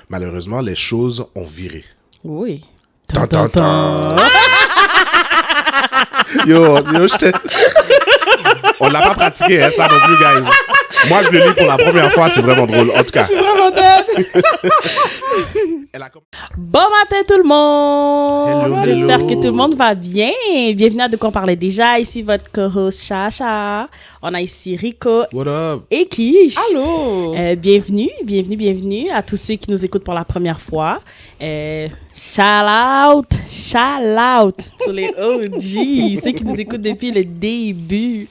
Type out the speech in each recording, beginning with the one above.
Malheureusement, les choses ont viré. Oui. Tan, tan, tan. Yo, j'étais... On l'a pas pratiqué, hein, ça non plus, guys. Moi, je le lis pour la première fois, c'est vraiment drôle. En tout cas. Je suis vraiment dead. Bon matin tout le monde! Hello, J'espère hello. que tout le monde va bien. Bienvenue à De quoi on parlait déjà. Ici votre co-host Chacha. On a ici Rico What up? et Kish. Allô? Bienvenue à tous ceux qui nous écoutent pour la première fois. Shout out sur les OG, ceux qui nous écoutent depuis le début.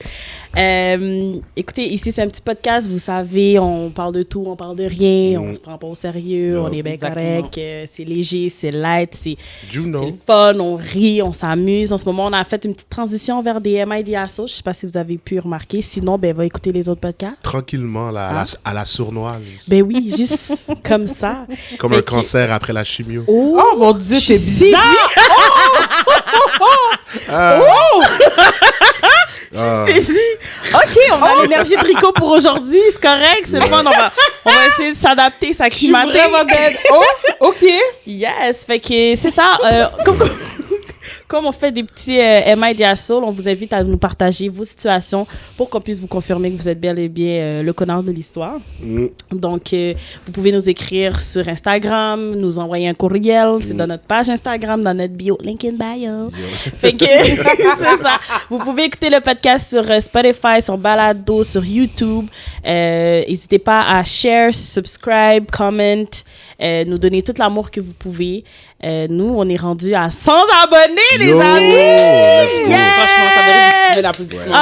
Écoutez, ici c'est un petit podcast, vous savez, on parle de tout, on parle de rien, on se prend pas au sérieux, on est bien correct, c'est léger, c'est light, c'est le fun, on rit, on s'amuse. En ce moment, on a fait une petite transition vers des MIDSO, je sais pas si vous avez pu remarquer, sinon, ben, va écouter les autres podcasts. Tranquillement, là, à la sournoise. Ben oui, juste comme ça. Comme Fait un que- cancer après la chimio. Oh mon Dieu, c'est Je bizarre! OK, on a l'énergie de Rico pour aujourd'hui, c'est correct, c'est le fun, on va essayer de s'adapter, Je suis s'acclimater. vraiment dead. Oh, OK. Yes, fait que c'est ça, comme on fait des petits MIDA Soul, on vous invite à nous partager vos situations pour qu'on puisse vous confirmer que vous êtes bel et bien le connard de l'histoire. Donc, vous pouvez nous écrire sur Instagram, nous envoyer un courriel, c'est dans notre page Instagram, dans notre bio, link in bio. Fait que, c'est ça. Vous pouvez écouter le podcast sur Spotify, sur Balado, sur YouTube. N'hésitez pas à share, subscribe, comment, nous donner tout l'amour que vous pouvez. Nous, on est rendu à 100 abonnés, les Yo, amis! let's go. Franchement, ça mérite l'applaudissement.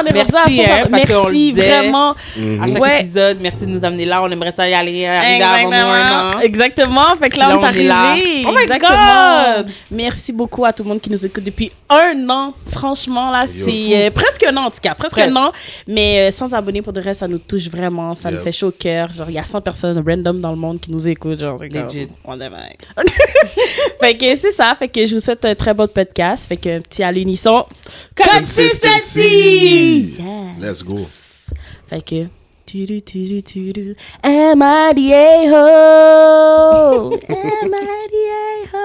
On est rendu à 100 Merci, hein, parce qu'on le Merci, disait. vraiment. À chaque Ouais. épisode, merci de nous amener là. On aimerait ça y aller, arriver avant nous un an. Exactement. Fait que là, Là, on est on est là. arrivé. Oh my Exactement. God! Merci beaucoup à tout le monde qui nous écoute depuis un an. Franchement, là, Yo. c'est presque un an, en tout cas. Presque Presque. un an. Mais 100 abonnés, pour de reste, ça nous touche vraiment. Ça nous Yep. fait chaud au cœur. Genre, il y a 100 personnes random dans le monde qui nous écoutent. Genre, c'est Legit. comme, on est bien. Fait que c'est ça. Fait que je vous souhaite un très bon podcast. Fait que un petit à l'unisson. Consistency! Yeah. Let's go. Fait que. M-I-D-A-Ho! M-I-D-A-Ho!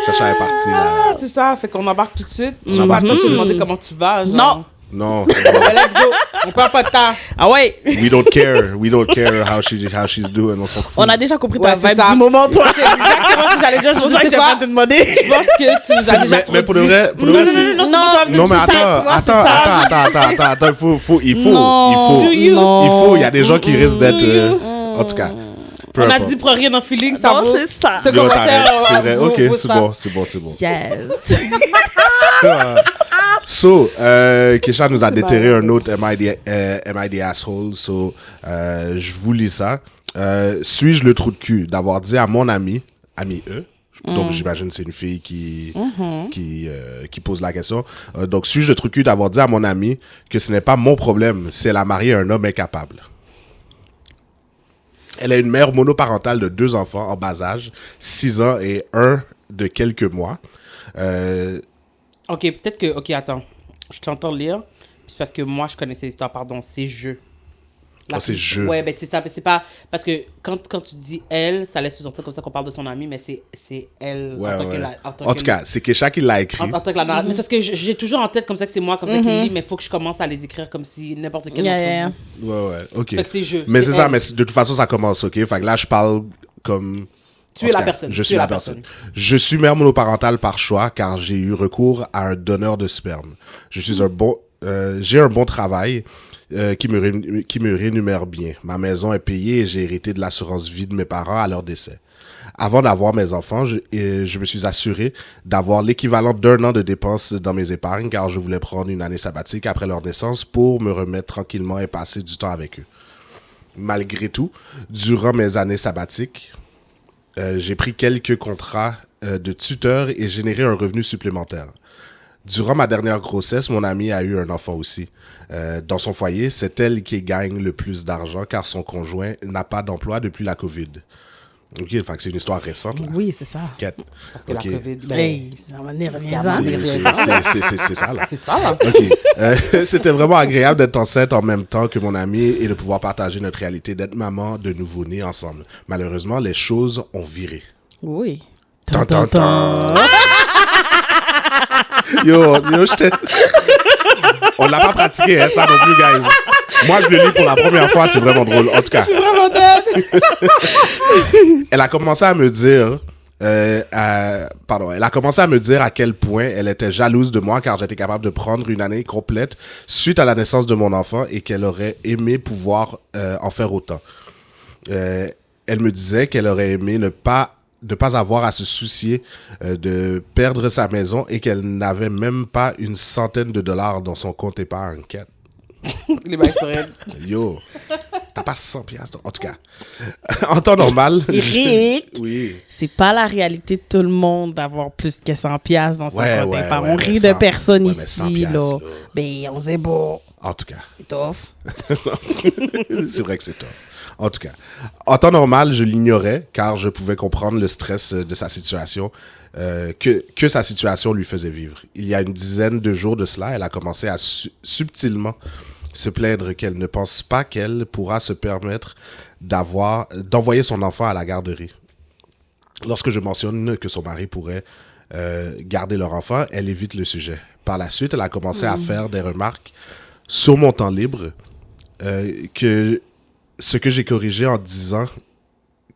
Chacha est parti, Ah, là. c'est ça. Fait qu'on embarque tout de suite. On embarque Toi, tout de je te suite. demandais comment tu vas. Genre. Non. Non. Ben, let's go. On perd pas de temps. Ah ouais! We don't care. We don't care how she's doing. On s'en fout. On a déjà compris Ouais, ta c'est vibe ça. du moment, toi. C'est exactement ce que j'allais dire. C'est pour ça que j'ai pas te demander. Je pense que tu nous as déjà Mais pour de vrai, c'est... Non, mais attends, il faut, il y a des gens qui risquent d'être, en tout cas. peu On a importe. dit pour rien dans feeling, ça Non, vaut. c'est ça. Ce Yo, commentaire, t'arrêtes, c'est vrai, vaut- ok, vaut c'est ça. bon, c'est bon. Yes. So, Kesha nous a déterré un autre MID asshole, so, je vous lis ça. Suis-je le trou de cul d'avoir dit à mon ami E, donc j'imagine que c'est une fille qui pose la question. Donc, suis-je le trou de cul d'avoir dit à mon ami que ce n'est pas mon problème si elle a marié un homme incapable? Elle est une mère monoparentale de 2 enfants en bas âge, 6 ans et 1 de quelques mois. Ok, peut-être que. Ok, attends. Je t'entends lire. C'est parce que moi, je connaissais l'histoire, pardon. C'est je. C'est je. Ouais, ben c'est ça. C'est pas. Parce que quand tu dis elle, ça laisse sous-entendre comme ça qu'on parle de son ami, mais c'est elle Ouais, en tant ouais. que la. En tout cas, c'est Kesha qui l'a écrit. En tant que la narratrice. Mais c'est parce que j'ai toujours en tête comme ça que c'est moi, comme ça qui lit, mais il faut que je commence à les écrire comme si n'importe quel Yeah, d'entre yeah. vous. Ouais, ok. Fait que c'est je. Mais c'est ça, elle. mais de toute façon, ça commence, ok? Fait que là, je parle comme... Tu en es tout la cas, personne. Je Tu suis es la la personne. Je suis mère monoparentale par choix car j'ai eu recours à un donneur de sperme. J'ai un bon travail qui me rémunère bien. Ma maison est payée et j'ai hérité de l'assurance vie de mes parents à leur décès. Avant d'avoir mes enfants, je me suis assuré d'avoir l'équivalent d'1 an de dépenses dans mes épargnes car je voulais prendre une année sabbatique après leur naissance pour me remettre tranquillement et passer du temps avec eux. Malgré tout, durant mes années sabbatiques, j'ai pris quelques contrats de tuteur et généré un revenu supplémentaire. Durant ma dernière grossesse, mon amie a eu un enfant aussi. Dans son foyer, c'est elle qui gagne le plus d'argent car son conjoint n'a pas d'emploi depuis la COVID. Ok, fait que c'est une histoire récente, là. Oui, c'est ça. Quête. Parce que Ok. la COVID, Hey, ça va venir, Parce reviens-en. C'est ça, là. c'est ça, là. Ok. C'était vraiment agréable d'être enceinte en même temps que mon ami et de pouvoir partager notre réalité d'être maman de nouveau-né ensemble. Malheureusement, les choses ont viré. Oui. Tan, tan, tan. Yo, j'étais... On l'a pas pratiqué, hein, ça non plus, guys. Moi, je le lis pour la première fois, c'est vraiment drôle. En tout cas. Je suis vraiment dead. Elle a commencé à me dire... elle a commencé à me dire à quel point elle était jalouse de moi car j'étais capable de prendre une année complète suite à la naissance de mon enfant et qu'elle aurait aimé pouvoir en faire autant. Elle me disait qu'elle aurait aimé ne pas avoir à se soucier de perdre sa maison et qu'elle n'avait même pas une centaine de dollars dans son compte épargne. Les bails sur elle. Yo, t'as pas 100 piastres. En tout cas, en temps normal... Eric, Oui. c'est pas la réalité de tout le monde d'avoir plus que 100 piastres dans son compte épargne. On mais rit 100 de personne ouais, mais 100 ici, piastres, là. Ben, on sait pas. En tout cas. C'est tough. C'est vrai que c'est tough. En tout cas, en temps normal, je l'ignorais car je pouvais comprendre le stress de sa situation, que sa situation lui faisait vivre. Il y a une dizaine de jours de cela, elle a commencé à subtilement se plaindre qu'elle ne pense pas qu'elle pourra se permettre d'envoyer son enfant à la garderie. Lorsque je mentionne que son mari pourrait garder leur enfant, elle évite le sujet. Par la suite, elle a commencé à faire des remarques sur mon temps libre, ce que j'ai corrigé en disant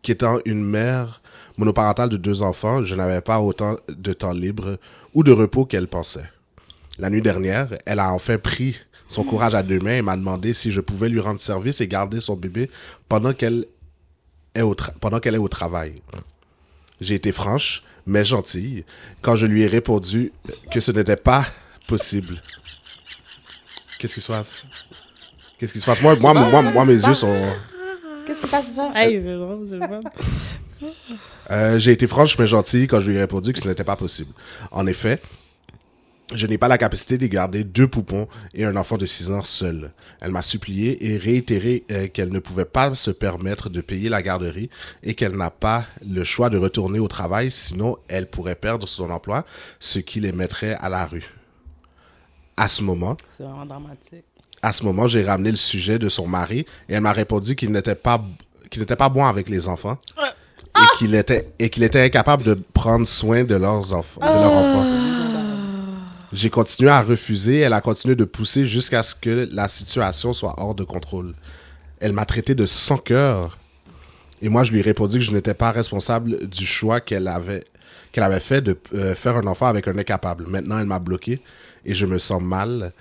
qu'étant une mère monoparentale de 2 enfants, je n'avais pas autant de temps libre ou de repos qu'elle pensait. La nuit dernière, elle a enfin pris son courage à 2 mains et m'a demandé si je pouvais lui rendre service et garder son bébé pendant qu'elle est au travail. J'ai été franche, mais gentille, quand je lui ai répondu que ce n'était pas possible. Qu'est-ce qui se passe? Qu'est-ce qui se passe? Moi, mes yeux sont... Qu'est-ce qui passe, ça? Hey, c'est drôle, c'est bon. J'ai été franche mais gentille quand je lui ai répondu que ce n'était pas possible. En effet, je n'ai pas la capacité de garder 2 poupons et un enfant de 6 ans seul. Elle m'a supplié et réitéré qu'elle ne pouvait pas se permettre de payer la garderie et qu'elle n'a pas le choix de retourner au travail, sinon elle pourrait perdre son emploi, ce qui les mettrait à la rue. À ce moment, C'est vraiment dramatique. j'ai ramené le sujet de son mari et elle m'a répondu qu'il n'était pas bon avec les enfants et qu'il était incapable de prendre soin de leurs enfants. J'ai continué à refuser, elle a continué de pousser jusqu'à ce que la situation soit hors de contrôle. Elle m'a traité de sans cœur et moi je lui ai répondu que je n'étais pas responsable du choix qu'elle avait fait de faire un enfant avec un incapable. Maintenant elle m'a bloqué et je me sens mal.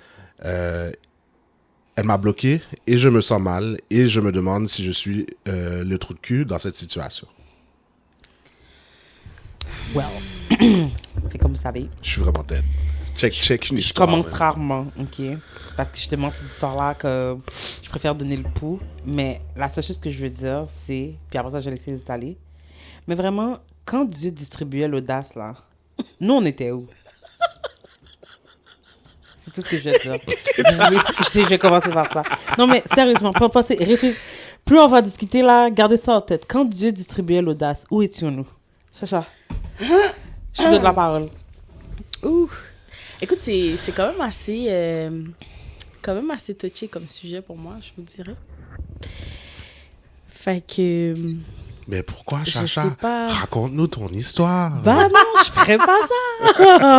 Elle m'a bloqué et je me sens mal et je me demande si je suis le trou de cul dans cette situation. Well, c'est comme vous savez. Je suis vraiment dead. Check une Je histoire. commence man. rarement, ok? Parce que justement, ces histoires-là, que je préfère donner le pouls. Mais la seule chose que je veux dire, c'est... Puis après ça, je vais laisser installer. Mais vraiment, quand Dieu distribuait l'audace, là, nous, on était où? C'est tout ce que je veux dire. Je vais commencer par ça. Non, mais sérieusement, pas penser... Plus on va discuter, là, gardez ça en tête. Quand Dieu distribuait l'audace, où étions-nous? Chacha. Je te donne la parole. Ouh. Écoute, c'est quand même assez touché comme sujet pour moi, je vous dirais. Fait que... Mais pourquoi, Je Chacha? sais pas. Raconte-nous ton histoire. Bah non, je ferais pas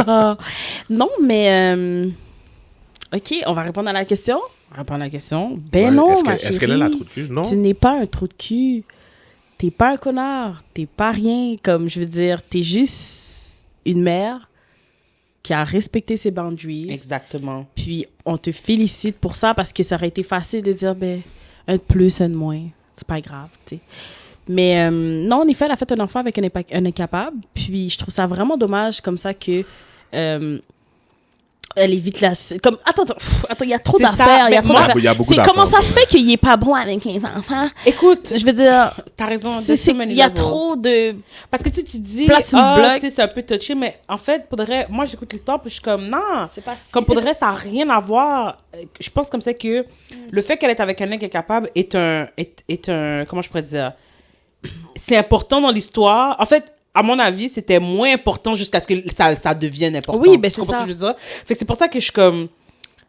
ça. Non, mais... OK, on va répondre à la question. Ben Ouais, non, ma chérie. est-ce qu'elle a la trou de cul? Non? Tu n'es pas un trou de cul. T'es pas un connard. T'es pas rien. Comme, je veux dire, t'es juste une mère qui a respecté ses boundaries. Exactement. Puis, on te félicite pour ça parce que ça aurait été facile de dire, ben, un de plus, un de moins. C'est pas grave, tu sais. Mais non, en effet, elle a fait un enfant avec un incapable. Puis, je trouve ça vraiment dommage comme ça que... elle évite la... Comme, attends, il y a trop C'est ça, d'affaires. Il y a mais trop moi, d'affaires. il y a beaucoup C'est comment ça d'affaires, se fait qu'il est pas bon avec les enfants? Écoute, Je veux dire... t'as raison. Il y a trop de... Parce que tu sais, tu dis, Là, tu me bloques. tu sais, c'est un peu touché, mais en fait, pour de vrai, moi, j'écoute l'histoire, puis je suis comme, non. C'est pas si... Comme pour de vrai, ça n'a rien à voir. Je pense comme ça que le fait qu'elle est avec un mec qui est capable est un, comment je pourrais dire, c'est important dans l'histoire. En fait, à mon avis, c'était moins important jusqu'à ce que ça devienne important. Oui, ben Tu c'est comprends ça. ce que je veux dire? Fait que c'est pour ça que je suis comme...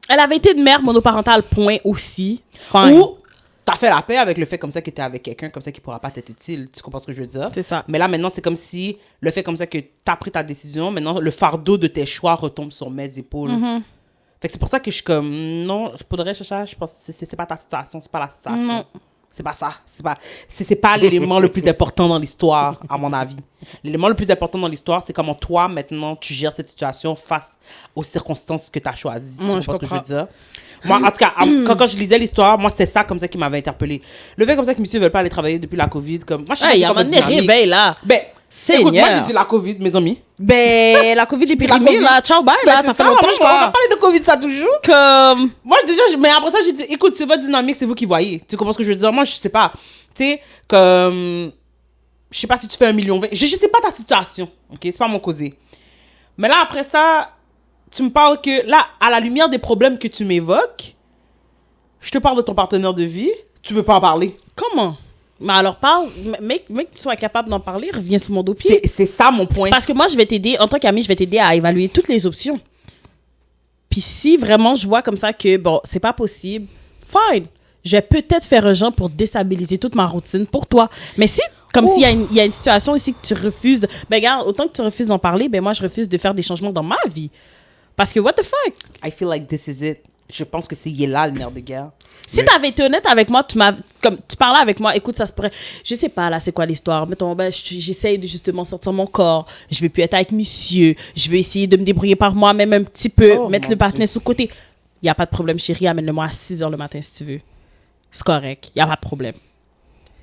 Elle avait été une mère monoparentale, point aussi. Fine. Ou t'as fait la paix avec le fait comme ça que t'es avec quelqu'un comme ça qui pourra pas t'être utile. Tu comprends ce que je veux dire? C'est ça. Mais là, maintenant, c'est comme si le fait comme ça que t'as pris ta décision, maintenant, le fardeau de tes choix retombe sur mes épaules. Fait que c'est pour ça que je suis comme, non, pour de vrai, Chacha, je pense que c'est pas ta situation, c'est pas la situation. Non. C'est pas ça. C'est pas l'élément le plus important dans l'histoire, à mon avis. L'élément le plus important dans l'histoire, c'est comment toi, maintenant, tu gères cette situation face aux circonstances que tu as choisies. Tu Moi, comprends je ce que je veux comprends. dire? Moi, en tout cas, quand je lisais l'histoire, moi, c'est ça comme ça qui m'avait interpellé. Le fait comme ça que monsieur ne veut pas aller travailler depuis la COVID, comme... Moi, je sais pas Hey, il y c'est a quoi un votre moment donné, dynamique. réveil, là. Ben, Seigneur. écoute, moi, j'ai dit la COVID, mes amis. Ben, la COVID est la périmée, COVID. là. Ciao, bye, Ben, là. c'est Ça fait moi, longtemps, on va parler de COVID, ça, toujours. Comme... Moi, déjà, mais après ça, j'ai dit, écoute, c'est votre dynamique, c'est vous qui voyez. Tu comprends ce que je veux dire? Moi, je sais pas. Tu sais, comme, je sais pas si tu fais 1,20 million. Je sais pas ta situation, ok? C'est pas mon causé. Mais là, après ça, tu me parles que, là, à la lumière des problèmes que tu m'évoques, je te parle de ton partenaire de vie, tu veux pas en parler. Comment? Mais alors, parle. Mec, que tu sois capable d'en parler, reviens sur mon dos pied. C'est ça mon point. Parce que moi, je vais t'aider, en tant qu'ami, je vais t'aider à évaluer toutes les options. Puis si vraiment je vois comme ça que, bon, c'est pas possible, fine. Je vais peut-être faire un genre pour déstabiliser toute ma routine pour toi. Mais si, comme s'il y a une situation ici que tu refuses, ben regarde, autant que tu refuses d'en parler, ben moi, je refuse de faire des changements dans ma vie. Parce que what the fuck? I feel like this is it. Je pense que c'est là le nerf de guerre. Si t'avais été honnête avec moi, tu parlais avec moi, écoute, ça se pourrait, je sais pas, là, c'est quoi l'histoire, mettons, ben, j'essaye de justement sortir mon corps, je vais plus être avec monsieur, je vais essayer de me débrouiller par moi-même un petit peu, Oh, mettre mon le partenaire sous côté. Y a pas de problème, chérie, amène-le-moi à 6h le matin, si tu veux. C'est correct, y a pas de problème.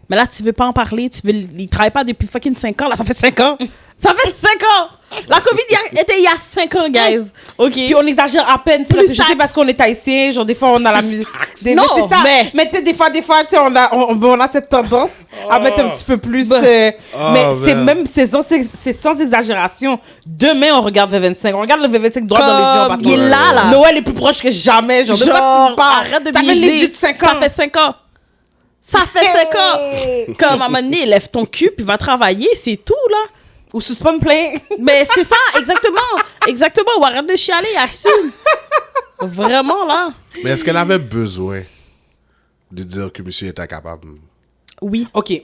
Mais là, tu veux pas en parler, il travaille pas depuis fucking 5 ans, là, ça fait 5 ans. Ça fait 5 ans! La COVID était il y a 5 ans, guys. OK? Puis on exagère à peine, Plus parce que je sais taxe. parce qu'on est haïtien, genre des fois on a la musique. Non, c'est ça. mais- Mais tu sais, des fois, tu sais, on a cette tendance à mettre un petit peu plus. mais c'est man. même, c'est sans exagération. Demain, on regarde V25. On regarde le V25 droit dans les yeux en Comme, passant. il est là. Noël est plus proche que jamais. Genre, de quoi tu me parles? arrête de Ça fait biaiser. legit 5 ans. Ça fait 5 ans. Ça fait 5 ans. Comme à un moment donné, lève ton cul puis va travailler, c'est tout, là. Ou suspend plein. Mais c'est ça, exactement. Exactement. Ou arrête de chialer, assume. Vraiment, là. Mais est-ce qu'elle avait besoin de dire que monsieur était incapable? Oui. OK.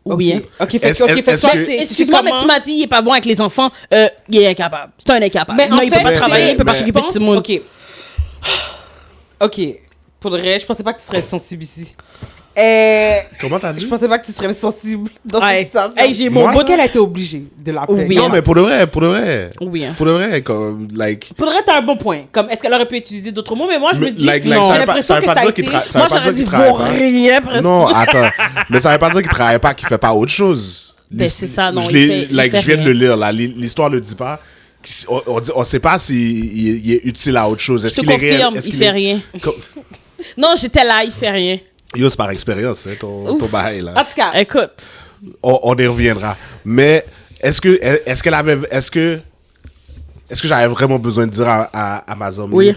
Oui. hein. OK, fait Est-ce- que est-ce toi, que- c'est Excuse-moi, mais comment? tu m'as dit, il est pas bon avec les enfants. Il est incapable. C'est un incapable. Mais non, en il fait, peut pas mais- travailler, il peut pas mais- s'occuper de petit monde. OK. OK. Pour de vrai, je pensais pas que tu serais sensible ici. Comment t'as Je dit? pensais pas que tu serais sensible dans Ouais. cette situation. Hey, j'ai mon Moi, bout. Qu'elle a été obligée de l'appeler. Oui. Non, mais pour de vrai. Oui. hein. Pour de vrai, comme, like... Pour de vrai, t'as un bon point. Comme, est-ce qu'elle aurait pu utiliser d'autres mots? Mais moi, je me dis, like, non. ça J'ai veut pas- l'impression ça veut que pas ça a dire qu'il été... tra- ça Moi, veut pas j'aurais dire dit qu'il travaille vaut pas. rien, presque. Non, attends. Mais ça veut pas dire qu'il travaille pas, qu'il fait pas autre chose. Ben, c'est ça, non, Je il l'ai- fait- il like, fait je viens de rien. le lire, là. L'histoire le dit pas. On sait pas s'il est utile à autre chose. Je Est-ce te qu'il est réel? confirme, Est-ce il qu'il fait est- rien. Co- Non, j'étais là, il fait rien. Yo, c'est par expérience, hein, ton bail, là. En tout cas, Écoute. On y reviendra. Mais est-ce que j'avais vraiment besoin de dire à ma zombie? Oui.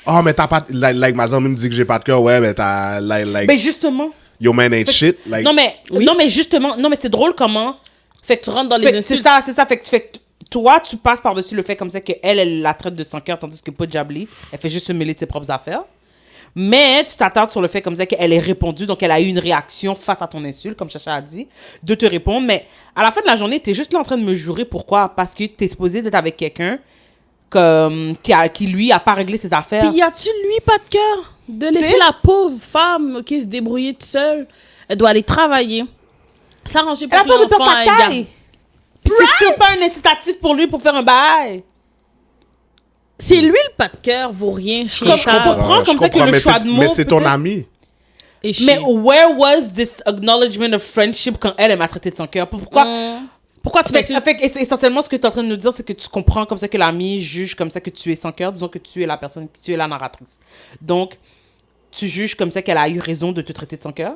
Oh, mais t'as pas, like ma zombie me dit que j'ai pas de cœur, ouais, mais t'as, like, ben justement. your man ain't shit, like. Non, mais, Oui. non, mais justement, non, mais c'est drôle comment. Fait que Tu rentres dans les fait que insultes. c'est ça. Fait que toi, tu passes par-dessus le fait comme ça elle la traite de son cœur, tandis que Punjabli, elle fait juste se mêler de ses propres affaires. Mais tu t'attardes sur le fait comme ça qu'elle ait répondu, donc elle a eu une réaction face à ton insulte, comme Chacha a dit, de te répondre. Mais à la fin de la journée, t'es juste là en train de me jurer. Pourquoi? Parce que t'es supposé d'être avec quelqu'un qui lui, a pas réglé ses affaires. Puis y a-tu lui pas de cœur de laisser sais? la pauvre femme qui se débrouiller toute seule? Elle doit aller travailler, s'arranger Elle a pour pas que de perdre l'enfant sa ait garde. caille. Puis c'est still pas un incitatif pour lui pour faire un bail. C'est lui le pas de cœur, vaut rien, chien. Comme- ça. je comprends comme ça que le mais choix c'est- de mots, Mais c'est ton peut-être. ami. Et chien. Mais where was this acknowledgement of friendship quand elle m'a traité de son cœur? Pourquoi? Pourquoi tu Fait, fais ça? fait que essentiellement, ce que tu es en train de nous dire, c'est que tu comprends comme ça que l'ami juge comme ça que tu es sans cœur, disons que tu es la personne, que tu es la narratrice. Donc, tu juges comme ça qu'elle a eu raison de te traiter de son cœur?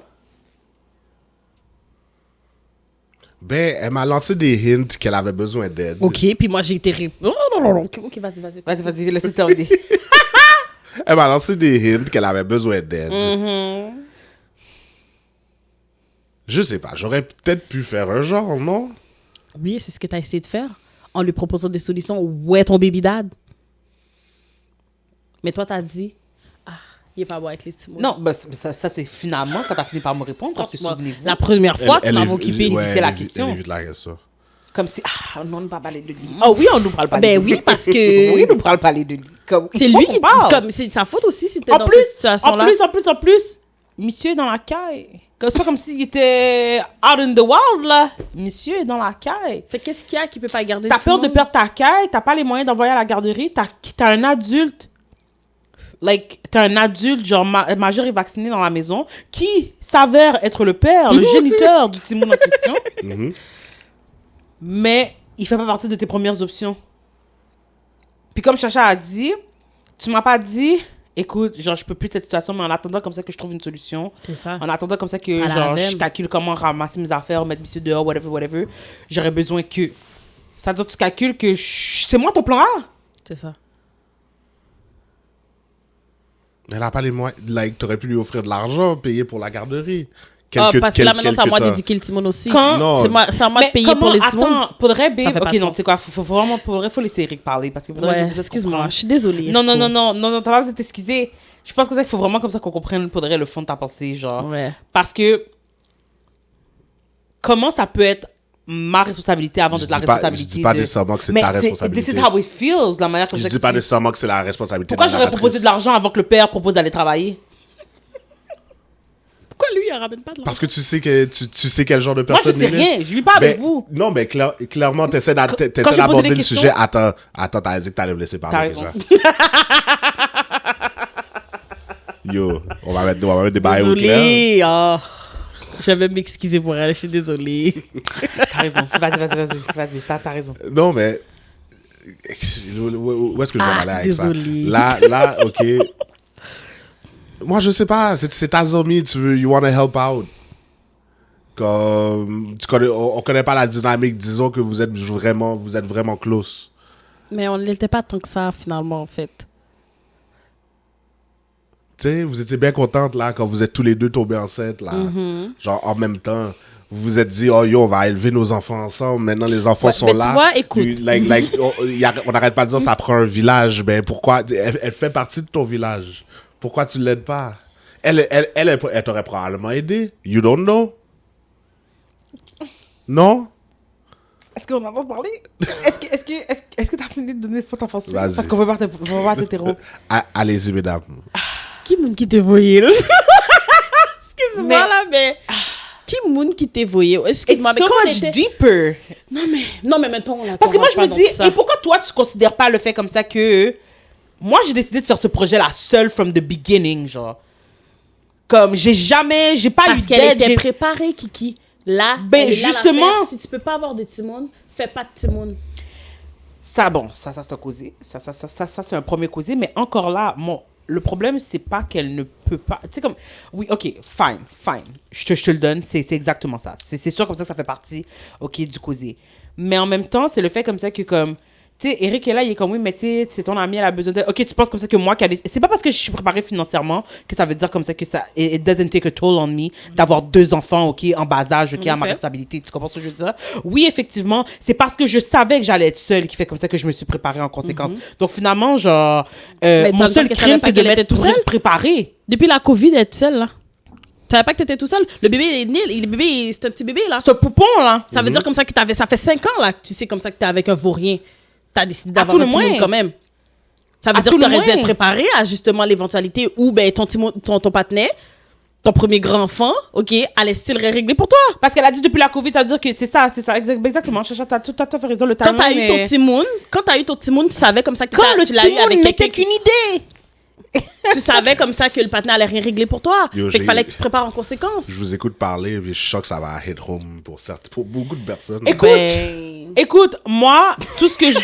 Ben, elle m'a lancé des hints qu'elle avait besoin d'aide. Ok, puis moi j'ai été Oh, non. Ok, vas-y. Vas-y, laisse-moi terminer. Elle m'a lancé des hints qu'elle avait besoin d'aide. Mm-hmm. Je sais pas, j'aurais peut-être pu faire un genre, non? Oui, c'est ce que tu as essayé de faire en lui proposant des solutions. Où est ton baby dad? Mais toi, t'as dit, il est pas bon avec les petits mots. Non, ben, ça c'est finalement quand t'as fini par me répondre, parce que souvenez-vous, La première fois, tu m'avais occupé. éviter la question. Elle évite la question. comme si, on ne va pas parler de lui. Oh oui, on nous parle pas de lui. Ben oui, parce que... Oui, on nous parle pas de lui. Comme, c'est lui qui... Comme, c'est de sa faute aussi si t'es dans cette situation-là. En plus, monsieur est dans la caille. C'est pas comme s'il était out in the wild, là. Monsieur est dans la caille. Fait qu'est-ce qu'il y a qui peut pas garder T'as peur de perdre ta caille, t'as pas les moyens d'envoyer à la garderie, t'as un adulte, t'as un adulte, genre majeur et vacciné dans la maison, qui s'avère être le père, le géniteur du petit monde en question. Mais il fait pas partie de tes premières options. Puis comme Chacha a dit, tu m'as pas dit... Écoute, genre, je peux plus de cette situation, mais en attendant comme ça que je trouve une solution. C'est ça. En attendant comme ça que, genre, je calcule comment ramasser mes affaires, mettre monsieur dehors, whatever. J'aurais besoin que... C'est-à-dire, tu calcules que c'est moi ton plan A. C'est ça. Elle n'a pas les moyens. T'aurais pu lui offrir de l'argent, payer pour la garderie. Parce que là, maintenant, c'est à moi d'éduquer le Timon aussi. Non. C'est à moi de payer pour les Timon. Attends, faudrait, babe... Ok, non, tu sais quoi, faut laisser Eric parler. Parce que excuse-moi, je suis désolée. Non, t'as pas besoin de t'excuser. Je pense que ça, il faut vraiment comme ça qu'on comprenne, faudrait le fond de ta pensée, genre. Ouais. Parce que... Comment ça peut être ma responsabilité avant d'être la responsabilité Je dis pas nécessairement que c'est ta responsabilité. This is how it feels, la manière comme je dis pas nécessairement que c'est la responsabilité. Pourquoi j'aurais proposé de l'argent avant que le père propose d'aller travailler? Pourquoi lui, il ramène pas de l'argent? Parce que tu sais que tu sais quel genre de personne il est. Moi, je sais rien. Je vis pas avec vous. Non, mais clairement, t'essaies d'aborder le sujet. Attends, t'as dit que t'allais me laisser parler déjà. Yo, on va mettre des bails au clair. Désolée. Je vais m'excuser pour elle. Je suis désolée. T'as raison. Vas-y. T'as raison. Non, mais... Où est-ce que je vais aller avec désolée. ça? Là, OK... Moi, je sais pas. C'est ta zombie. You want to help out. Comme, on connaît pas la dynamique. Disons que vous êtes vraiment close. Mais on ne l'était pas tant que ça, finalement, en fait. Tu sais, vous étiez bien contente, là, quand vous êtes tous les deux tombés enceintes, là. Genre, en même temps. Vous vous êtes dit, oh yo, on va élever nos enfants ensemble. Maintenant, les enfants sont là. Tu vois, écoute. On n'arrête pas de dire ça prend un village. Ben, pourquoi? Elle fait partie de ton village. Pourquoi tu l'aides pas? Elle t'aurait probablement aidé. You don't know? Non? Est-ce qu'on a pas parlé? Est-ce que t'as fini de donner faute en français? Parce qu'on veut pas t'interrompre. Allez-y, mesdames. Qui moun qui t'est voyé? Excuse-moi là, mais... Qui moun qui t'est voyé? Excuse-moi, mais comment so much deeper. Non, mais mettons... Là, parce que moi, je me dis, et pourquoi toi, tu considères pas le fait comme ça que... Moi, j'ai décidé de faire ce projet-là seul from the beginning, genre. Comme, j'ai pas eu d'aide. Parce qu'elle était préparée, Kiki. Là, ben, justement. Si tu peux pas avoir de Timon, fais pas de Timon. Ça, c'est un causé. Ça, c'est un premier causé. Mais encore là, le problème, c'est pas qu'elle ne peut pas... Tu sais, comme... Oui, OK, fine. Je te le donne. C'est exactement ça. C'est sûr comme ça fait partie, OK, du causé. Mais en même temps, c'est le fait comme ça que, comme... Tu sais, Eric est là, il est comme, oui, mais tu sais, c'est ton ami, elle a besoin de... OK, tu penses comme ça que moi, c'est pas parce que je suis préparée financièrement que ça veut dire comme ça que ça... It doesn't take a toll on me d'avoir 2 enfants, OK, en bas âge, OK, à ma responsabilité. Tu comprends ce que je veux dire? Oui, effectivement, c'est parce que je savais que j'allais être seule qui fait comme ça que je me suis préparée en conséquence. Donc, finalement, genre, mon seul crime, c'est de m'être préparée. Depuis la COVID, elle est toute seule, là. Tu savais pas que t'étais tout seul? Le bébé est né, c'est un petit bébé, là. C'est un poupon, là. Ça veut dire comme ça que ça fait 5 ans, là, que tu sais comme ça que t'es avec un vaurien. T'as décidé d'avoir un petit monde quand même. Ça veut dire que t'aurais dû être préparé à justement l'éventualité où ben, ton partenaire, ton premier grand enfant, OK, allait style régler pour toi. Parce qu'elle a dit depuis la COVID, ça veut dire que c'est ça, exactement. Chacha, t'as tout à fait raison. Le quand t'as eu ton petit monde, tu savais comme ça que tu l'as eu avec n'était qu'une idée. Tu savais comme ça que le partenaire allait rien régler pour toi. Fait qu'il fallait que tu te prépares en conséquence. Je vous écoute parler, et je suis sûr que ça va hit home pour beaucoup de personnes. Écoute, moi, tout ce que je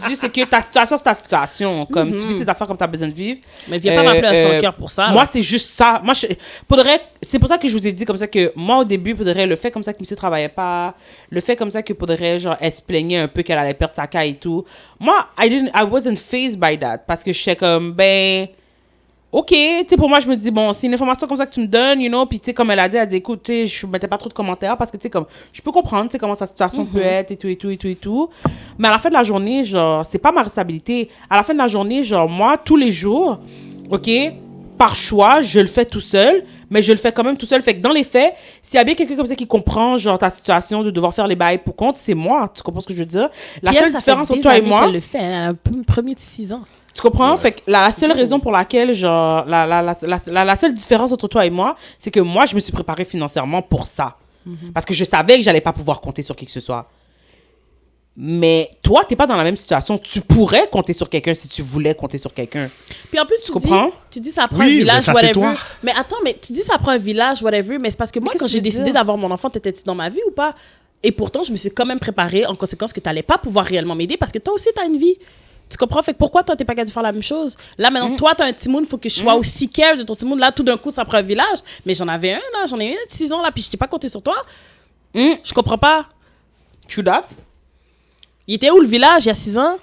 dis, c'est que ta situation, c'est ta situation. Comme tu vis tes affaires comme tu as besoin de vivre. Mais viens pas m'appeler à 100 cœur pour ça. Moi, c'est juste ça. Moi, c'est pour ça que je vous ai dit comme ça que moi, au début, le fait comme ça que monsieur travaillait pas, le fait comme ça que genre, elle se plaignait un peu qu'elle allait perdre sa caille et tout. Moi, I wasn't fazed by that. Parce que je sais comme, ben, OK, tu sais, pour moi, je me dis, bon, c'est une information comme ça que tu me donnes, you know, puis tu sais, comme elle a dit, écoute, tu sais, je mettais pas trop de commentaires parce que, tu sais, comme, je peux comprendre, tu sais, comment sa situation peut être et tout. Mais à la fin de la journée, genre, c'est pas ma responsabilité. À la fin de la journée, genre, moi, tous les jours, OK, par choix, je le fais tout seul, mais je le fais quand même tout seul. Fait que dans les faits, s'il y a bien quelqu'un comme ça qui comprend, genre, ta situation de devoir faire les bails pour compte, c'est moi. Tu comprends ce que je veux dire? La seule différence entre toi et moi. Elle le fait, elle a un premier de 6 ans. Tu comprends? Fait que la seule raison pour laquelle, genre, la seule différence entre toi et moi, c'est que moi, je me suis préparée financièrement pour ça. Parce que je savais que j'allais pas pouvoir compter sur qui que ce soit. Mais toi, t'es pas dans la même situation. Tu pourrais compter sur quelqu'un si tu voulais compter sur quelqu'un. Puis en plus, tu dis ça prend un Oui, mais village, ça, c'est whatever. toi. Mais attends, mais tu dis ça prend un village, whatever. Mais c'est parce que moi, qu'est-ce quand que j'ai tu veux décidé dire? d'avoir mon enfant, t'étais-tu dans ma vie ou pas? Et pourtant, je me suis quand même préparée en conséquence que t'allais pas pouvoir réellement m'aider parce que toi aussi, t'as une vie. Tu comprends? Fait que pourquoi toi, t'es pas capable de faire la même chose? Là, maintenant, toi, t'as un timoun, faut que je sois aussi care de ton timoun. Là, tout d'un coup, ça prend un village. Mais j'en avais un, là. J'en ai un de 6 ans, là, puis je t'ai pas compté sur toi. Je comprends pas. Tu l'as? Il était où le village il y a 6 ans?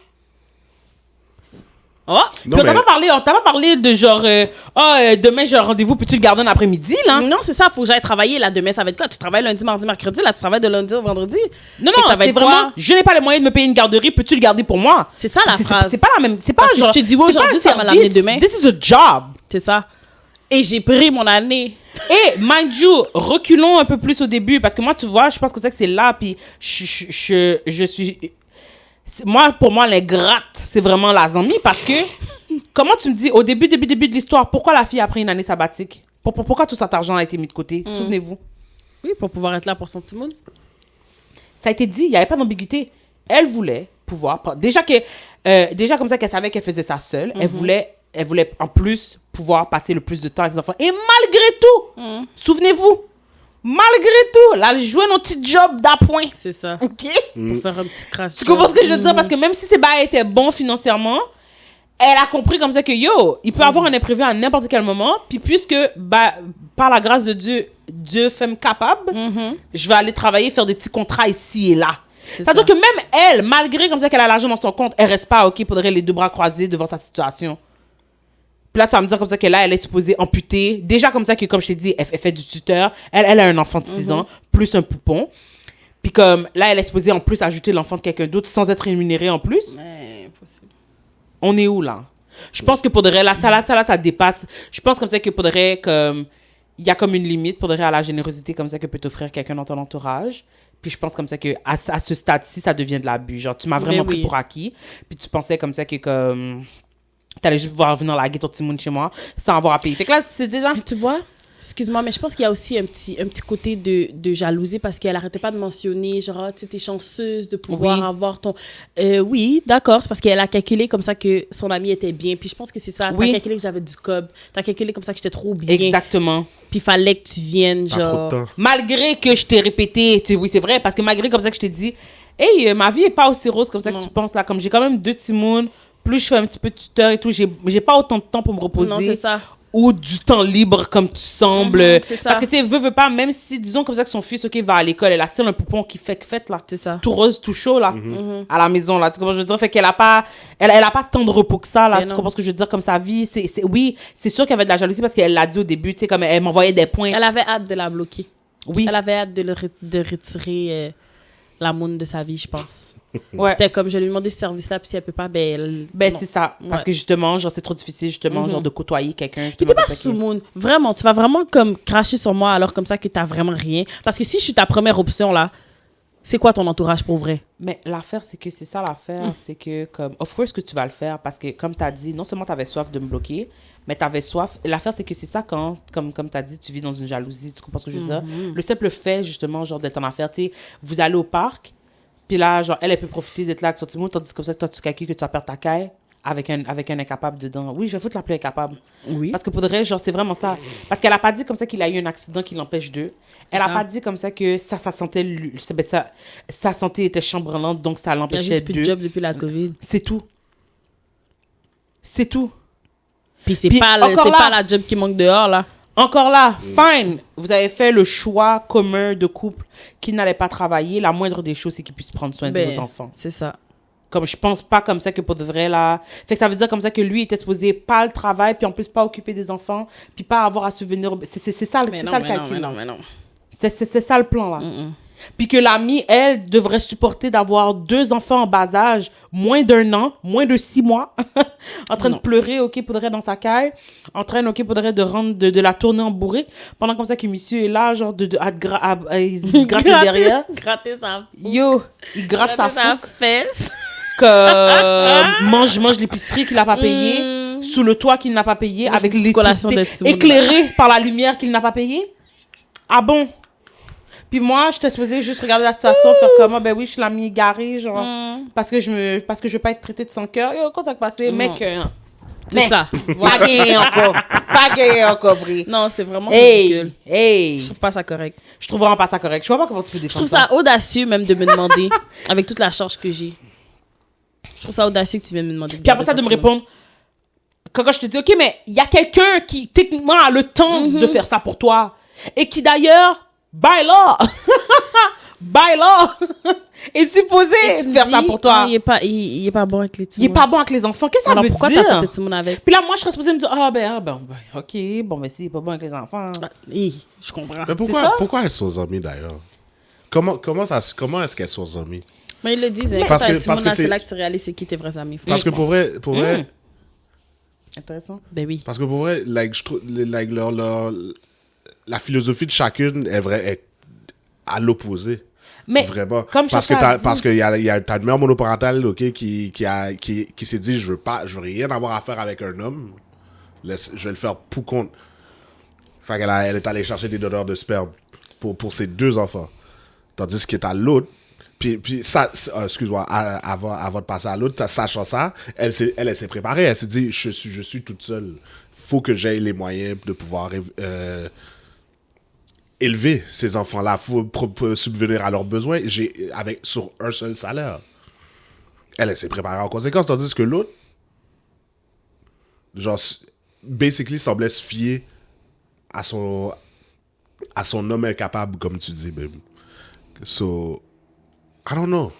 Oh! Puis on t'a pas parlé de genre, demain j'ai un rendez-vous, puis tu le gardes un après-midi, là? Non, c'est ça, faut que j'aille travailler. Là, demain, ça va être quoi? Tu travailles lundi, mardi, mercredi. Là, tu travailles de lundi au vendredi. Non, Fait que ça va c'est être vraiment, quoi? je n'ai pas les moyens de me payer une garderie, peux-tu le garder pour moi? C'est ça, la phrase. C'est pas la même, c'est pas Parce que genre, je t'ai dit oui c'est pas aujourd'hui, un ça va l'amener service. demain. This is a job. C'est ça. Et j'ai pris mon année. Et, mind you, reculons un peu plus au début, parce que moi, tu vois, je pense que c'est là, puis je suis... Moi, pour moi, les grattes, c'est vraiment la zamie, parce que, comment tu me dis, au début de l'histoire, pourquoi la fille a pris une année sabbatique? Pourquoi tout cet argent a été mis de côté? Souvenez-vous. Oui, pour pouvoir être là pour son petit monde. Ça a été dit, il n'y avait pas d'ambiguïté. Elle voulait pouvoir... Déjà comme ça qu'elle savait qu'elle faisait ça seule, elle voulait en plus pouvoir passer le plus de temps avec les enfants. Et malgré tout, souvenez-vous, malgré tout, là, elle jouait nos petits jobs d'appoint. C'est ça. OK? Pour faire un petit crash. Tu comprends ce que je veux dire? Parce que même si ses bails étaient bons financièrement, elle a compris comme ça que, yo, il peut avoir un imprévu à n'importe quel moment. Puis puisque, par la grâce de Dieu, Dieu fait me capable, je vais aller travailler, faire des petits contrats ici et là. C'est-à-dire que même elle, malgré comme ça qu'elle a l'argent dans son compte, elle reste pas OK pour les deux bras croisés devant sa situation. Puis là, tu vas me dire comme ça que là, elle est supposée amputer. Déjà comme ça que, comme je t'ai dit, elle fait du tuteur. Elle a un enfant de 6 ans, plus un poupon. Puis comme là, elle est supposée en plus ajouter l'enfant de quelqu'un d'autre sans être rémunérée en plus. Ouais, impossible. On est où là? Je pense que pour de vrai, là, ça dépasse. Je pense comme ça que pour de vrai, comme il y a comme une limite pour de vrai à la générosité comme ça que peut t'offrir quelqu'un dans ton entourage. Puis je pense comme ça que à ce stade-ci, ça devient de l'abus. Genre, tu m'as vraiment pris pour acquis. Puis tu pensais comme ça que comme t'allais juste pouvoir venir laguer ton petit monde chez moi sans avoir à payer. Fait que là, c'est déjà... Tu vois? Excuse-moi, mais je pense qu'il y a aussi un petit côté de jalousie parce qu'elle arrêtait pas de mentionner, genre, tu sais, t'es chanceuse de pouvoir avoir ton... oui, d'accord, c'est parce qu'elle a calculé comme ça que son ami était bien. Puis je pense que c'est ça. T'as calculé que j'avais du cob. T'as calculé comme ça que j'étais trop bien. Exactement. Puis il fallait que tu viennes, genre... Trop de temps. Malgré que je t'ai répété, oui, c'est vrai, parce que malgré comme ça que je t'ai dit, hey, ma vie est pas aussi rose comme ça que tu penses, là. Comme j'ai quand même 2 petits mounes, plus je fais un petit peu de tuteur et tout, j'ai pas autant de temps pour me reposer. Non, c'est ça. Ou du temps libre comme tu sembles. C'est ça. Parce que tu sais, veut pas, même si, disons comme ça que son fils, OK, va à l'école, elle a still un poupon qui fait là. C'est ça. Tout rose, tout chaud, là, à la maison, là. Tu comprends ce que je veux dire? Fait qu'elle a pas, elle a pas tant de repos que ça, là. Mais tu non. comprends ce que je veux dire? Comme sa vie, oui, c'est sûr qu'il y avait de la jalousie parce qu'elle l'a dit au début, tu sais, comme elle m'envoyait des points. Elle avait hâte de la bloquer. Oui. Elle avait hâte de retirer l'amour de sa vie, je pense. Ouais. C'était comme, je lui demandais ce service-là, puis si elle peut pas, non. C'est ça. Parce que justement, genre, c'est trop difficile, justement, genre, de côtoyer quelqu'un. Puis t'es pas sous-moon. Vraiment, tu vas vraiment comme cracher sur moi alors comme ça que t'as vraiment rien. Parce que si je suis ta première option, là, c'est quoi ton entourage pour vrai? Mais l'affaire, c'est que c'est ça l'affaire. C'est que, comme, of course que tu vas le faire parce que, comme t'as dit, non seulement t'avais soif de me bloquer, mais t'avais soif. L'affaire, c'est que c'est ça quand, comme t'as dit, tu vis dans une jalousie. Tu comprends ce que je veux dire? Le simple fait, justement, genre, d'être en affaire, tu sais, vous allez au parc, puis là, genre, elle peut profiter d'être là avec son petit mot, tandis que comme ça, toi, tu calcules que tu vas perdre ta caille avec un incapable dedans. Oui, je vais foutre l'appeler incapable. Oui. Parce que pour de vrai, genre, c'est vraiment ça. Parce qu'elle a pas dit comme ça qu'il a eu un accident qui l'empêche d'eux. Elle a pas dit comme ça que sa santé était chambranlante, donc ça Il y a l'empêchait juste plus de d'eux. job depuis la COVID. C'est tout. C'est tout. Puis c'est Puis pas encore là- la job qui manque dehors, là. Encore là, fine, vous avez fait le choix commun de couple qui n'allait pas travailler. La moindre des choses, c'est qu'ils puissent prendre soin de vos enfants. C'est ça. Comme je pense pas comme ça que pour de vrai, là. Fait que ça veut dire comme ça que lui était supposé pas le travail, puis en plus pas occuper des enfants, puis pas avoir à subvenir. C'est ça, Mais c'est non, ça le mais calcul. non, là. mais non. C'est ça le plan, là. Puis que l'amie, elle, devrait supporter d'avoir 2 enfants en bas âge, moins d'1 an, moins de 6 mois, en train de pleurer, OK, faudrait dans sa caille, en train, OK, faudrait de rendre de la tournée en bourré, pendant comme ça que monsieur est là, genre, il se gratte le derrière. Gratter sa Yo, il gratte sa sa fouque, fesse. que mange l'épicerie qu'il n'a pas payé, sous le toit qu'il n'a pas payé, Moi, avec j'ai une collation l'électricité, de Simone, éclairé par la lumière qu'il n'a pas payé. Ah bon? Puis moi, j'étais supposée juste regarder la situation, faire comme, ben oui, je suis l'amie égarée, genre, parce que je veux pas être traitée de son cœur. Yo, quand ça va passer, mec, C'est ça. pas gagné encore, vrai. Non, c'est vraiment Hey, ridicule. hey. Je trouve pas ça correct. Je trouve vraiment pas ça correct. Je vois pas comment tu peux Je défendre trouve ça audacieux même de me demander, avec toute la charge que j'ai. Je trouve ça audacieux que tu viennes me demander. Puis après ça, de me répondre, quand je te dis, OK, mais il y a quelqu'un qui, techniquement, a le temps de faire ça pour toi. Et qui, d'ailleurs, by law, est supposé faire ça pour toi. Il est pas bon avec les petits. Il est pas bon avec les enfants. Qu'est-ce que ça Alors veut pourquoi dire? t'as fait tes mots avec? Puis là, moi, je serais supposée me dire, OK, bon, mais si, il est pas bon avec les enfants. Je comprends. Mais ça? pourquoi elles sont amies d'ailleurs? Comment est-ce qu'elles sont amies? Mais ils le disent, hein, Parce quand que- t'as parce que c'est c'est- là que tu réalises c'est qui tes vrais amis. Parce que pour vrai, Intéressant. Ben oui. parce que pour vrai, like, je trouve, like, la philosophie de chacune est à l'opposé. Mais, Vraiment. comme parce que Chacha a dit- parce qu'il y a t'as une mère monoparentale, ok, qui s'est dit, je veux rien avoir à faire avec un homme. Je vais le faire pour compte. Fait elle est allée chercher des donneurs de sperme pour ses 2 enfants. Tandis que t'as l'autre, puis ça, excuse-moi, avant de passer à l'autre, sachant ça, elle s'est préparée, elle s'est dit, je suis toute seule. Faut que j'aie les moyens de pouvoir élever ces enfants-là, faut subvenir à leurs besoins sur un seul salaire. Elle s'est préparée en conséquence, tandis que l'autre, genre, basically, semblait se fier à son homme incapable, comme tu dis, baby. So, I don't know.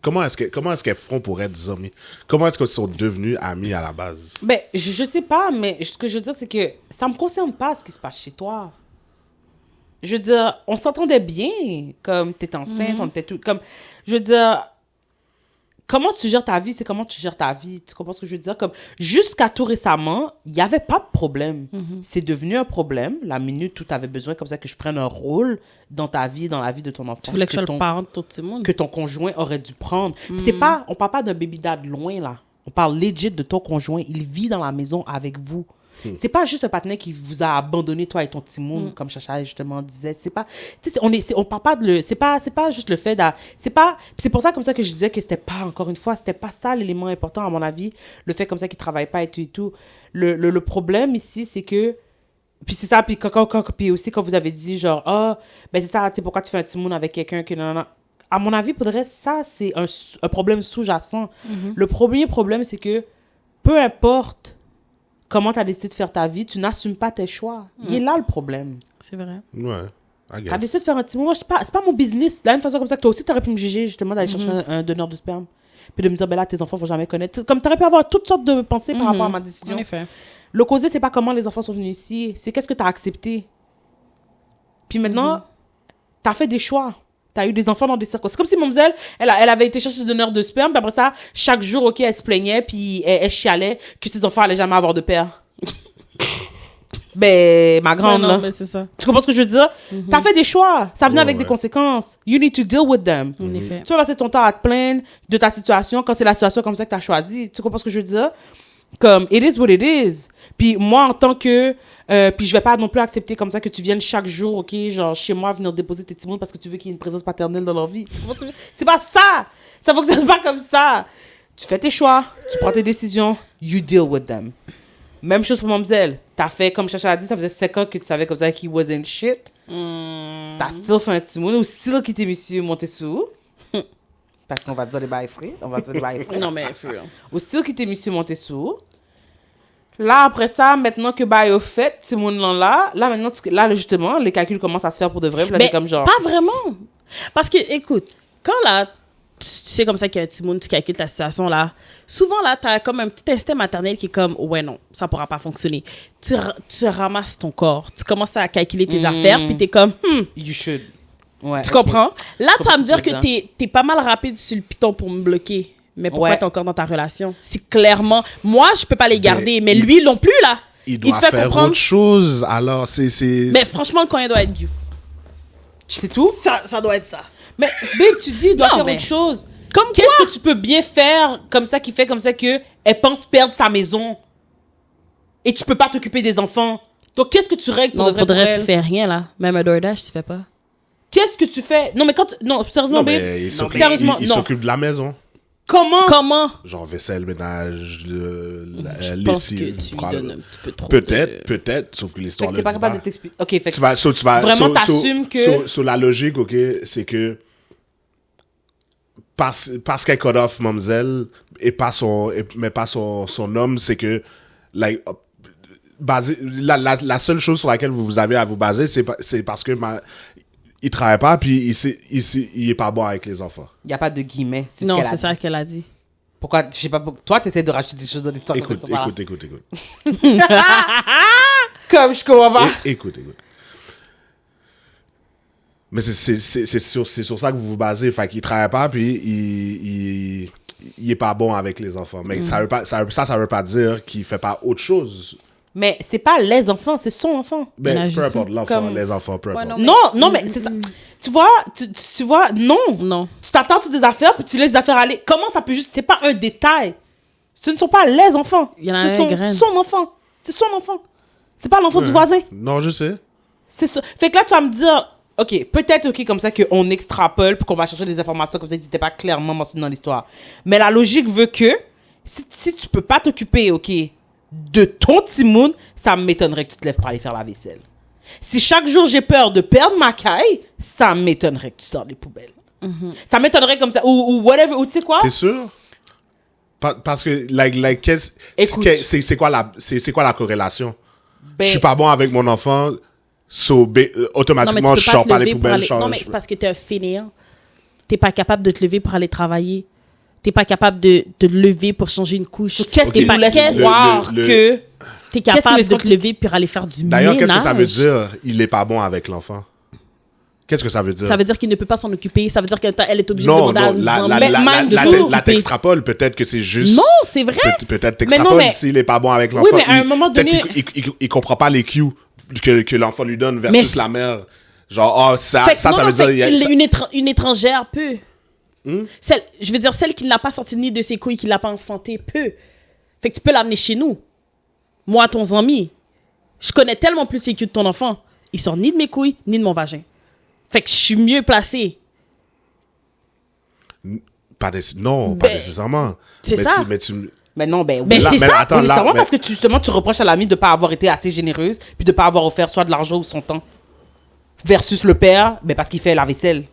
Comment est-ce qu'elles font pour être amies? Comment est-ce qu'elles sont devenues amies à la base? Ben, je sais pas, mais ce que je veux dire, c'est que ça me concerne pas ce qui se passe chez toi. Je veux dire, on s'entendait bien, comme t'étais enceinte, on était tout, comme, je veux dire, comment tu gères ta vie, c'est comment tu gères ta vie. Tu comprends ce que je veux dire? Comme, jusqu'à tout récemment, il n'y avait pas de problème. C'est devenu un problème la minute où tu avais besoin comme ça que je prenne un rôle dans ta vie, dans la vie de ton enfant. Tu voulais que je sois le parent de tout le monde. Que ton conjoint aurait dû prendre. C'est pas, on parle pas d'un baby dad loin, là. On parle legit de ton conjoint. Il vit dans la maison avec vous. C'est pas juste un partenaire qui vous a abandonné, toi et ton petit monde, comme Chacha justement disait. C'est pas, tu sais, on parle pas de c'est pas juste le fait c'est pour ça comme ça que je disais que c'était pas, encore une fois, c'était pas ça l'élément important à mon avis, le fait comme ça qu'il travaille pas et tout. Le problème ici, c'est que, puis c'est ça, puis puis aussi quand vous avez dit genre, ben c'est ça, tu sais, pourquoi tu fais un petit monde avec quelqu'un que non. À mon avis, faudrait, ça, c'est un problème sous-jacent. Le premier problème, c'est que peu importe comment tu as décidé de faire ta vie, tu n'assumes pas tes choix. Il est là le problème. C'est vrai. Ouais, I Tu as guess. décidé de faire un petit moment, c'est pas mon business. De la même façon comme ça que toi aussi, tu aurais pu me juger justement d'aller chercher un donneur de sperme. Puis de me dire, ben là, tes enfants vont jamais connaître. Comme tu aurais pu avoir toutes sortes de pensées par rapport à ma décision. En effet. Le causé, c'est pas comment les enfants sont venus ici, c'est qu'est-ce que tu as accepté. Puis maintenant, tu as fait des choix. Tu as eu des enfants dans des circonstances. C'est comme si mademoiselle, elle avait été chercher des donneurs de sperme, puis après ça, chaque jour, OK, elle se plaignait, puis elle chialait que ses enfants allaient jamais avoir de père. Ben, ma grande, Non, là. mais c'est ça. Tu comprends ce que je veux dire? T'as fait des choix. Ça venait avec des ouais. conséquences. You need to deal with them. En effet. Tu vas passer ton temps à te plaindre de ta situation quand c'est la situation comme ça que t'as choisi. Tu comprends ce que je veux dire? Comme, it is what it is. Puis moi, en tant que... puis je vais pas non plus accepter comme ça que tu viennes chaque jour, OK, genre chez moi, venir déposer tes petits mots parce que tu veux qu'il y ait une présence paternelle dans leur vie. Tu comprends ce que je veux dire? C'est pas ça! Ça fonctionne pas comme ça. Tu fais tes choix, tu prends tes décisions, you deal with them. Même chose pour mademoiselle. T'as fait, comme Chacha a dit, ça faisait 5 ans que tu savais comme ça qu'il wasn't shit. T'as still fait un petit mot, ou still quitté monsieur Montessou. Parce qu'on va dire les bails frais. On va dire les bails frais. Non, mais fur. Ou still quitté monsieur Montessou. Là, après ça, maintenant que bail au fait, ces monde-là, là, maintenant, là, justement, les calculs commencent à se faire pour de vrai. Puis là, Mais t'es comme genre... pas vraiment. Parce que, écoute, quand là, tu sais comme ça qu'il y a un petit monde, tu calcules ta situation là. Souvent là, t'as comme un petit instinct maternel qui est comme, ouais non, ça pourra pas fonctionner. Tu ramasses ton corps, tu commences à calculer tes affaires, puis t'es comme, You should. Ouais, tu ok. comprends? Là, tu vas me dire veux que t'es pas mal rapide sur le piton pour me bloquer. Mais pourquoi Ouais. t'es encore dans ta relation? Si clairement, moi, je peux pas les garder, mais lui non plus, là. Il doit te fait faire comprendre. autre chose. Alors, Mais franchement, le coin doit être dû. C'est tout? Ça doit être ça. Mais, babe, tu dis, il doit Non, faire mais- autre chose. Comme Qu'est-ce que tu peux bien faire comme ça qui fait comme ça que elle pense perdre sa maison et tu peux pas t'occuper des enfants? Donc, qu'est-ce que tu règles pour Non, de vrai pour faudrait que tu elle? fais rien, là. Même un DoorDash, tu fais pas. Qu'est-ce que tu fais? Non, mais quand... Non, sérieusement, Non, babe. mais il s'occupe, Sérieusement, il non. s'occupe de la maison. Comment? Genre vaisselle, ménage, Je pense que lessive. tu lui probable. donnes un petit peu trop Peut-être, sauf que Fait l'histoire que le t'es pas dit capable pas. de t'expliquer. Ok, fait que Tu vas Vraiment, t'assumes que- sur la logique, ok, c'est que parce qu'elle cut off Mamzelle mais pas son homme, c'est que like, la seule chose sur laquelle vous avez à vous baser, c'est parce que il travaille pas, puis il est pas bon avec les enfants. il y a pas de guillemets. C'est ce Non, qu'elle a c'est dit. ça qu'elle a dit. Pourquoi? Je sais pas. Toi, t'essaies de racheter des choses dans l'histoire. Écoute. Comme je comprends pas. Écoute. Mais c'est sur ça que vous vous basez. Fait qu'il travaille pas, puis il est pas bon avec les enfants. Mais ça veut pas dire qu'il fait pas autre chose. Mais c'est pas les enfants, c'est son enfant. Il y en a Ben, peu juste importe, l'enfant, comme- les enfants, peu importe. non, Non, mais c'est ça. Tu vois, tu vois, non. Non. Tu t'attends sur des affaires, puis tu laisses les affaires aller. Comment ça peut juste... C'est pas un détail. Ce ne sont pas les enfants. Il y en a Ce un sont graine. son enfant. C'est son enfant. C'est pas l'enfant du voisin. Non, je sais. C'est ça. Fait que là, tu vas me dire... OK, peut-être, OK, comme ça, qu'on extrapole, puis qu'on va chercher des informations comme ça qui n'étaient pas clairement mentionnées dans l'histoire. Mais la logique veut que, si tu peux pas t'occuper, OK, de ton petit monde, ça m'étonnerait que tu te lèves pour aller faire la vaisselle. Si chaque jour j'ai peur de perdre ma caille, ça m'étonnerait que tu sors les poubelles. Ça m'étonnerait comme ça. Ou whatever. Ou tu sais quoi? T'es sûr? Parce que, Écoute. c'est quoi la corrélation? Ben, Je suis pas bon avec mon enfant, automatiquement, Non, mais je tu peux pas sors te pas les lever pour poubelles. aller... Non, mais c'est parce que t'es un fainéant. T'es pas capable de te lever pour aller travailler. T'es pas capable de te lever pour changer une couche. Qu'est-ce Ok. qui nous laisse Qu'est-ce- croire le- que... T'es Qu'est-ce capable qui de laisse- te lever pour aller faire du D'ailleurs, ménage. qu'est-ce que ça veut dire? Il est pas bon avec l'enfant. Qu'est-ce que ça veut dire? Ça veut dire qu'il ne peut pas s'en occuper. Ça veut dire qu'elle est obligée de Non, demander à non, une la maman de s'occuper. t'extrapole, peut-être que c'est juste... Non, c'est vrai. Peut-être Mais non, t'extrapole mais- s'il est pas bon avec l'enfant. Oui, mais à un moment peut-être donné- il comprend pas les cues que l'enfant lui donne versus Mais la mère. Genre, oh, ça Fait que non, veut non, dire... fait il y a- que ça- une étrangère peut. Je veux dire, celle qui ne l'a pas sorti ni de ses couilles, qui ne l'a pas enfanté, peut. Fait que tu peux l'amener chez nous. Moi, ton ami, je connais tellement plus les culs de ton enfant. Il sort ni de mes couilles, ni de mon vagin. Fait que je suis mieux placée. Non, pas nécessairement. c'est Mais ça. Mais tu... Mais non, ben oui. Mais c'est ça. attends, Oui, mais là, c'est vraiment mais- parce que justement, tu reproches à l'ami de ne pas avoir été assez généreuse, puis de ne pas avoir offert soit de l'argent ou son temps. Versus le père, ben parce qu'il fait la vaisselle.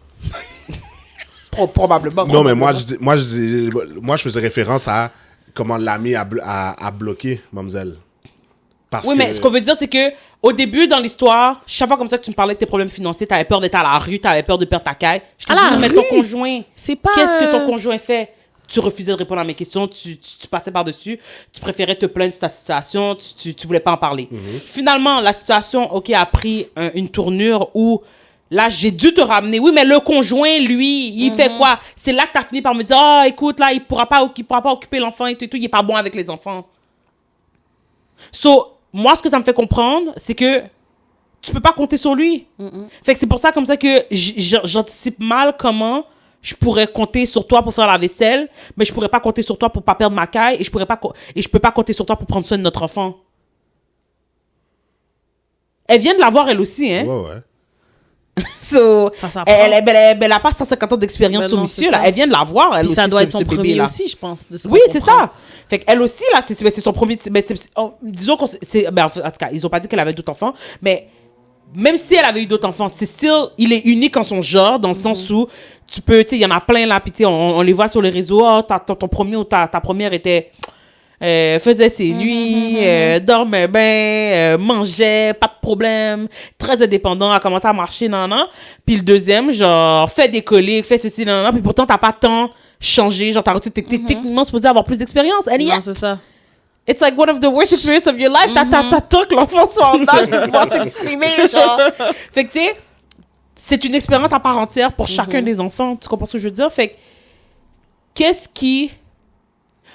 Probablement. Non, mais moi, je faisais référence à comment l'ami a bloqué Mamzelle. Parce Oui, que... mais ce qu'on veut dire, c'est que au début, dans l'histoire, chaque fois comme ça que tu me parlais de tes problèmes financiers, t'avais peur d'être à la rue, t'avais peur de perdre ta caille. Je te À dis, la mais rue? ton conjoint, C'est pas... qu'est-ce que ton conjoint fait? Tu refusais de répondre à mes questions, tu passais par-dessus, tu préférais te plaindre de ta situation, tu voulais pas en parler. Finalement, la situation, OK, a pris une tournure où là, j'ai dû te ramener. Oui, mais le conjoint, lui, il fait quoi? C'est là que t'as fini par me dire, ah, écoute, là, il pourra pas occuper l'enfant et tout, il est pas bon avec les enfants. So, moi, ce que ça me fait comprendre, c'est que tu peux pas compter sur lui. Fait que c'est pour ça, comme ça, que j'anticipe mal comment je pourrais compter sur toi pour faire la vaisselle, mais je pourrais pas compter sur toi pour pas perdre ma caille, et je peux pas compter sur toi pour prendre soin de notre enfant. Elle vient de l'avoir, elle aussi, hein. Ouais. So, Ça s'apprend. elle a pas 150 ans d'expérience Ben sur non, monsieur, c'est là. ça. Elle vient de l'avoir, elle Puis aussi, ça doit être son ce premier bébé-là. aussi, je pense. de ce qu'on Oui, c'est comprend. ça. Fait qu'elle aussi, là, c'est son premier... disons qu'on... Ben, en tout cas, ils ont pas dit qu'elle avait d'autres enfants, mais même si elle avait eu d'autres enfants, c'est still... Il est unique en son genre, dans le sens où tu peux... Tu sais, il y en a plein, là, puis tu sais, on les voit sur les réseaux. Oh, ton premier ou ta première était... faisait ses nuits, dormait bien, mangeait, pas de problème, très indépendant, a commencé à marcher, nan. Puis le deuxième, genre, fait des coliques, fait ceci, nan, puis pourtant, t'as pas tant changé, genre, t'es techniquement supposé avoir plus d'expérience. And Non, yeah, c'est ça. it's like one of the worst experiences of your life. T'attends que l'enfant soit en âge de pouvoir s'exprimer, genre. Fait que, tu sais, c'est une expérience à part entière pour chacun des enfants. Tu comprends ce que je veux dire? Fait que, qu'est-ce qui...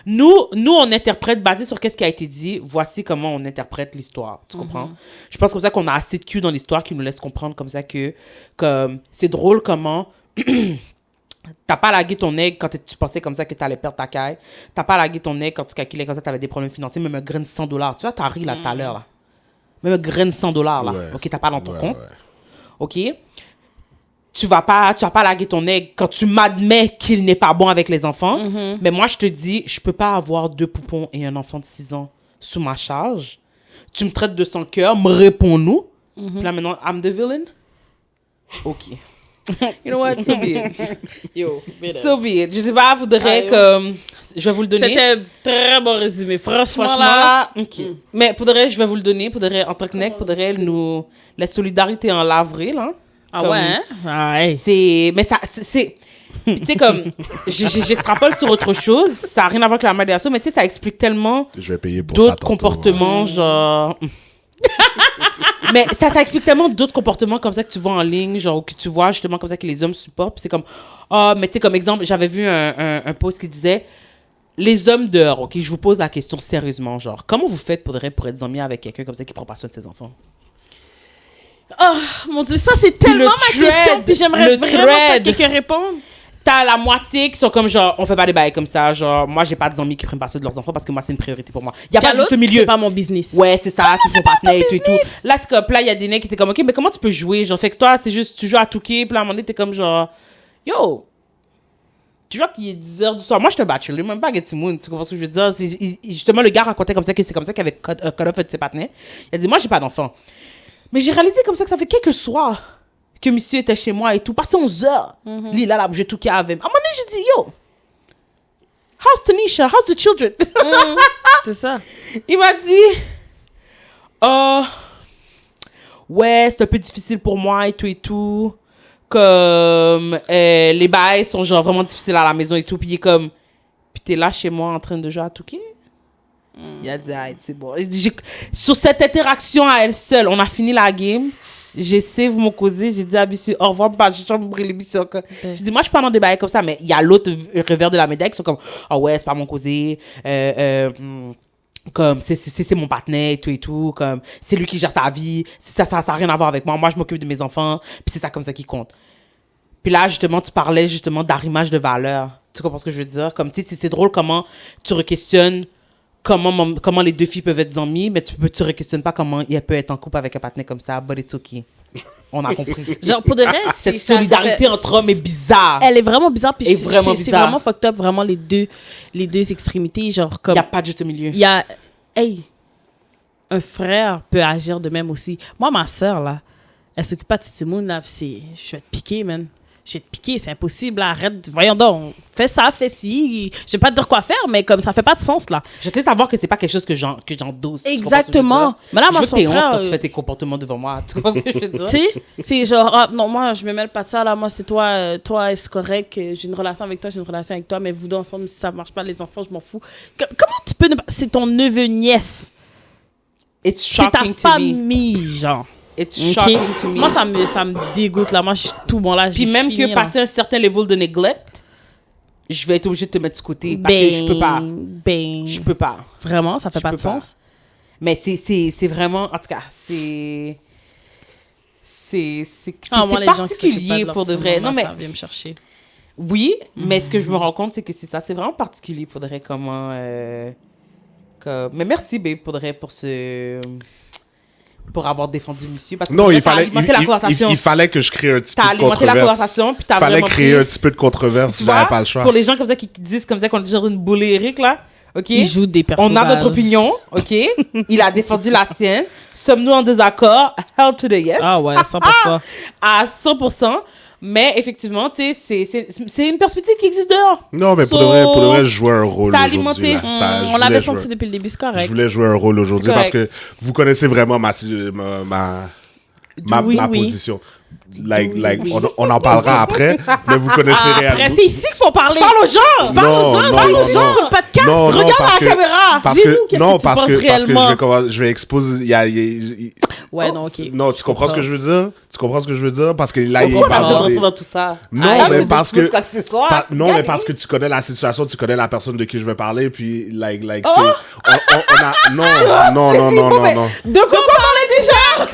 Nous, on interprète, basé sur qu'est-ce qui a été dit, voici comment on interprète l'histoire. Tu comprends? Je pense comme ça qu'on a assez de cues dans l'histoire qui nous laisse comprendre comme ça que c'est drôle comment... T'as pas lagué ton egg quand tu pensais comme ça que t'allais perdre ta caille. T'as pas lagué ton egg quand tu calculais comme ça t'avais des problèmes financiers. Même un grain de $100. Tu vois, t'as ri là tout à l'heure, là. Même un grain de $100, là. Ouais. OK, t'as pas dans ton compte. Ouais. OK? Tu vas pas laguer ton egg quand tu m'admets qu'il n'est pas bon avec les enfants. Mais moi, je te dis, je peux pas avoir 2 poupons et un enfant de 6 ans sous ma charge. Tu me traites de son cœur, me réponds-nous. Puis là, maintenant, I'm the villain? OK. You know what? So be it. Yo, So be it. Je sais pas, faudrait que... Je vais vous le donner. C'était un très bon résumé. Franchement, Franchement, là... là, OK. Mais faudrait, je vais vous le donner. Faudrait, en tant que nec, faudrait nous... La solidarité en laverie, là. Ah Comme- ouais, hein? Ouais. C'est... Mais ça, c'est... Tu sais, comme... J'extrapole sur autre chose. Ça n'a rien à voir avec la médiation, mais tu sais, ça explique tellement Je vais payer pour ça d'autres tantôt, comportements, genre... Mais ça explique tellement d'autres comportements comme ça que tu vois en ligne, genre, ou que tu vois justement comme ça que les hommes supportent. Puis c'est comme, mais tu sais, comme exemple, j'avais vu un post qui disait, les hommes dehors, ok, je vous pose la question sérieusement, genre, comment vous faites pour être amis avec quelqu'un comme ça qui prend pas soin de ses enfants? Oh, mon Dieu, ça, c'est tellement ma thread, question. Puis j'aimerais le vraiment thread. que quelqu'un réponde. T'as la moitié qui sont comme genre, on fait pas des bails comme ça, genre, moi j'ai pas des amis qui prennent pas soin de leurs enfants parce que moi c'est une priorité pour moi. Y a pas de juste milieu. C'est pas mon business. Ouais, c'est ça, c'est son partenaire et tout. Là, c'est comme, là, il y a des nègres qui étaient comme, OK, mais comment tu peux jouer? Genre, fait que toi, c'est juste, tu joues à Touquet, puis là, à un moment donné, t'es comme genre, yo, tu vois qu'il est 10h du soir. Moi, je te bachelor, même pas Getty Moon, tu comprends ce que je veux dire? Justement, le gars racontait comme ça que c'est comme ça qu'il avait cut off de ses partenaires. Il a dit, moi, j'ai pas d'enfant. Mais j'ai réalisé comme ça que ça fait quelques soirs que monsieur était chez moi et tout, passé 11h. Lui, là, là, j'ai Touquet avec. À un moment donné, j'ai dit, yo, how's Tanisha? How's the children? C'est ça. Il m'a dit, ouais, c'est un peu difficile pour moi et tout. Comme, les bails sont genre vraiment difficiles à la maison et tout. Puis il est comme, puis t'es là chez moi en train de jouer à Touquet? Il a dit, ah, c'est bon. Sur cette interaction à elle seule, on a fini la game. J'ai save mon causé, j'ai dit à Bissu, au revoir, bah, j'ai changé de les Bissu. J'ai dit, moi, je suis pas dans des bails comme ça, mais il y a l'autre revers de la médaille qui sont comme, ah ouais, c'est pas mon causé, comme, c'est mon partenaire et tout, comme, c'est lui qui gère sa vie, ça a rien à voir avec moi, je m'occupe de mes enfants, puis c'est ça comme ça qui compte. Puis là, justement, tu parlais justement d'arrimage de valeur. Tu comprends ce que je veux dire? Comme, tu sais, c'est drôle comment tu re-questionnes comment les deux filles peuvent être amies, mais tu re-questionnes pas comment elle peut être en couple avec un partenaire comme ça, but it's okay. On a compris. Genre, pour de vrai, Cette solidarité entre hommes est bizarre. Elle est vraiment bizarre. Puis Est vraiment c'est bizarre. vraiment fucked up, vraiment les deux extrémités. Genre, comme. Il n'y a pas de juste milieu. Il y a. Hey, un frère peut agir de même aussi. Moi, ma soeur, là, elle s'occupe pas de Titimoun, là, puis je vais te piquer, man. Je vais te piquer, c'est impossible, là, arrête. Voyons donc, fais ça, fais ci. Je vais pas te dire quoi faire, mais comme ça fait pas de sens, là. Je te laisse savoir que c'est pas quelque chose que j'endosse. Exactement. Mais là, Je moi, veux que son t'aies honte frère. quand tu fais tes comportements devant moi. Tu comprends ce que je veux dire? Tu sais, c'est genre, ah, non, moi, je me mêle pas de ça, là. Moi, c'est toi, c'est correct. J'ai une relation avec toi, j'ai une relation avec toi, mais vous deux ensemble, si ça marche pas, les enfants, je m'en fous. Comment tu peux ne pas. C'est ton neveu-nièce. It's C'est ta shocking to me. famille, genre. It's Ok? shocking to me. Moi, ça me dégoûte, là. Moi, je suis tout bon, là. Puis j'ai même fini, que là. passer un certain level de neglect, je vais être obligée de te mettre de côté parce que je peux pas. Je peux pas. Vraiment, ça fait Je pas peux de sens. Mais c'est vraiment, en tout cas, c'est Moi, les gens qui s'occupent pas particulier leur pour de petit vrai. moment, Non, mais ça vient me chercher. oui, mais ce que je me rends compte, c'est que c'est ça. C'est vraiment particulier pour de vrai comment. Mais merci, babe, pour de vrai, pour avoir défendu monsieur. Parce que Non, pour il vrai, t'as fallait, alimenté la conversation. il fallait que je crée un petit peu T'as de alimenté la controverse. conversation, puis t'as Fallait vraiment créer pris- un petit peu de controverse, Tu j'avais vois, pas le choix. pour les gens comme ça qui disent comme ça qu'on est genre une boule Eric, là, OK? Il joue des personnages. On a notre opinion, OK? Il a défendu la sienne. Sommes-nous en désaccord? Hell to the yes. Ah ouais, 100%. À 100%. Mais effectivement, tu sais, c'est une perspective qui existe dehors. Non, mais So, pour de vrai, je jouais un rôle ça a aujourd'hui. alimenté. Là. Je On voulais l'avait jouer- senti depuis le début, c'est Je correct. voulais jouer un rôle aujourd'hui C'est parce correct. que vous connaissez vraiment ma Oui, oui. position. On en parlera après, mais vous connaissez Après, réellement. c'est ici qu'il faut parler. Parle aux gens! Parle aux gens, non, c'est non, ici non. sur le podcast. Non, non, Regarde parce la que- caméra! Parce Dis-nous, que qu'est-ce non, que tu parce penses que réellement? je vais exposer. Ouais, non, ok. Non, tu comprends ce que je veux dire? Tu comprends ce que je veux dire? Parce que là, il Pourquoi on a besoin de parle rentrer des- dans tout ça? Non, Ah, mais c'est parce des que quoi ce soit. non, mais parce que tu connais la situation, tu connais la personne de qui je veux parler, puis c'est on a non. De quoi on parlait déjà?